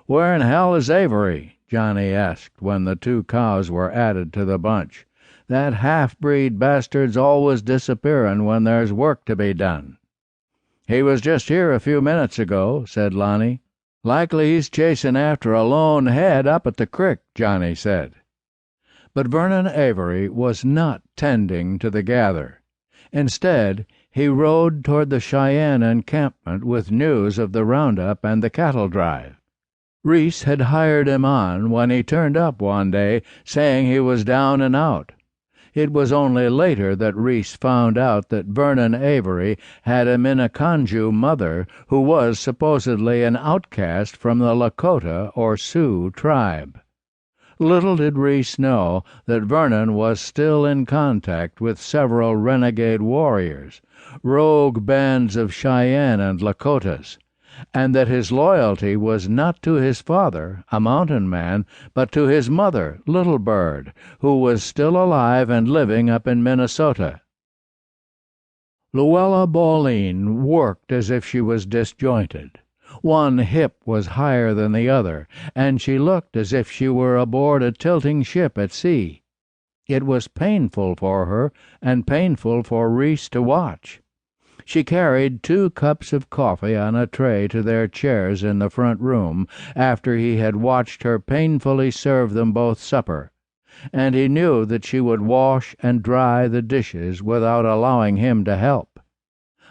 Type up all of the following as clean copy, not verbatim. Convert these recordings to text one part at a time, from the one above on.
"Where in hell is Avery?" Johnny asked when the 2 cows were added to the bunch. "That half-breed bastard's always disappearin' when there's work to be done." "He was just here a few minutes ago," said Lonnie. "Likely he's chasing after a lone head up at the crick," Johnny said. But Vernon Avery was not tending to the gather. Instead, he rode toward the Cheyenne encampment with news of the roundup and the cattle drive. Reese had hired him on when he turned up one day, saying he was down and out. It was only later that Reese found out that Vernon Avery had a Minneconjou mother who was supposedly an outcast from the Lakota or Sioux tribe. Little did Reese know that Vernon was still in contact with several renegade warriors, rogue bands of Cheyenne and Lakotas, and that his loyalty was not to his father, a mountain man, but to his mother, Little Bird, who was still alive and living up in Minnesota. Luella Pauline worked as if she was disjointed. One hip was higher than the other, and she looked as if she were aboard a tilting ship at sea. It was painful for her, and painful for Reese to watch. She carried 2 cups of coffee on a tray to their chairs in the front room after he had watched her painfully serve them both supper, and he knew that she would wash and dry the dishes without allowing him to help.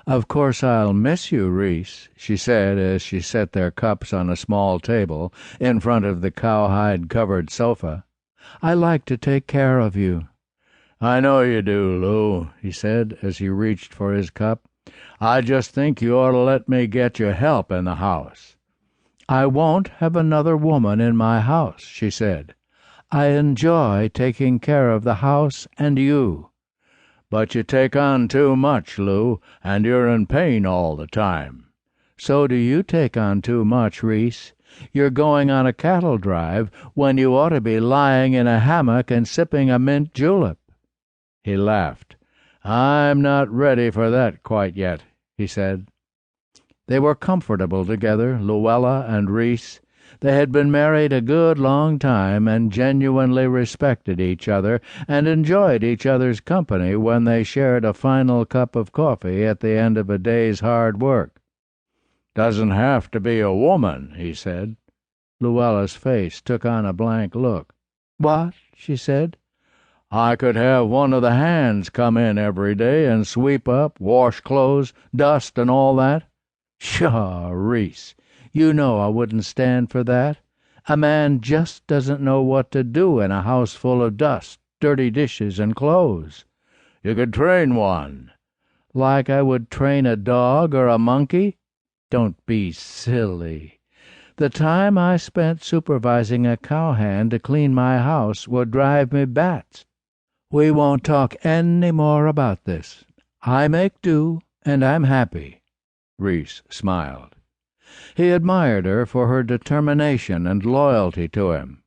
"Of course I'll miss you, Reese," she said as she set their cups on a small table in front of the cowhide-covered sofa. "I like to take care of you." "I know you do, Lou," he said as he reached for his cup. "I just think you ought to let me get you help in the house." "I won't have another woman in my house," she said. "I enjoy taking care of the house and you." "But you take on too much, Lou, and you're in pain all the time." "So do you take on too much, Reese. You're going on a cattle drive when you ought to be lying in a hammock and sipping a mint julep." He laughed. "I'm not ready for that quite yet," he said. They were comfortable together, Luella and Reese. They had been married a good long time and genuinely respected each other and enjoyed each other's company when they shared a final cup of coffee at the end of a day's hard work. "Doesn't have to be a woman," he said. Luella's face took on a blank look. "What?" she said. "I could have one of the hands come in every day and sweep up, wash clothes, dust, and all that." "Pshaw, Reese. You know I wouldn't stand for that. A man just doesn't know what to do in a house full of dust, dirty dishes, and clothes." "You could train one." "Like I would train a dog or a monkey?" "Don't be silly. The time I spent supervising a cowhand to clean my house would drive me bats. We won't talk any more about this. I make do, and I'm happy." Reese smiled. He admired her for her determination and loyalty to him.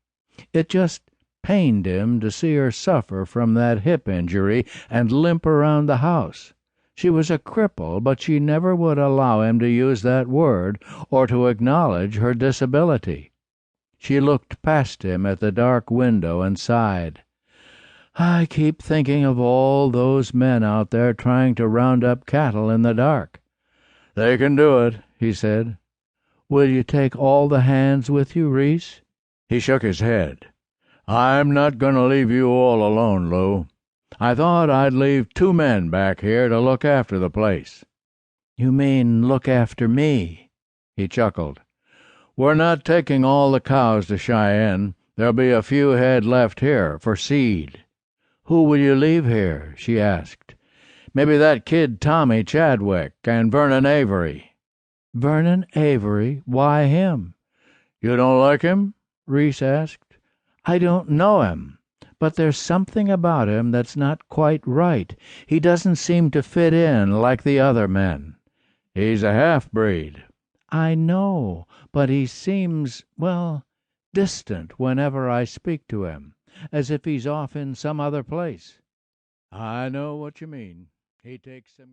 It just pained him to see her suffer from that hip injury and limp around the house. She was a cripple, but she never would allow him to use that word or to acknowledge her disability. She looked past him at the dark window and sighed. "I keep thinking of all those men out there trying to round up cattle in the dark." "They can do it," he said. "Will you take all the hands with you, Reese?" He shook his head. "I'm not going to leave you all alone, Lou. I thought I'd leave 2 men back here to look after the place." "You mean look after me?" He chuckled. "We're not taking all the cows to Cheyenne. There'll be a few head left here for seed." "Who will you leave here?" she asked. "Maybe that kid Tommy Chadwick and Vernon Avery." "Vernon Avery? Why him?" "You don't like him?" Reese asked. "I don't know him, but there's something about him that's not quite right. He doesn't seem to fit in like the other men." "He's a half-breed." "I know, but he seems, well, distant whenever I speak to him, as if he's off in some other place." "I know what you mean. He takes some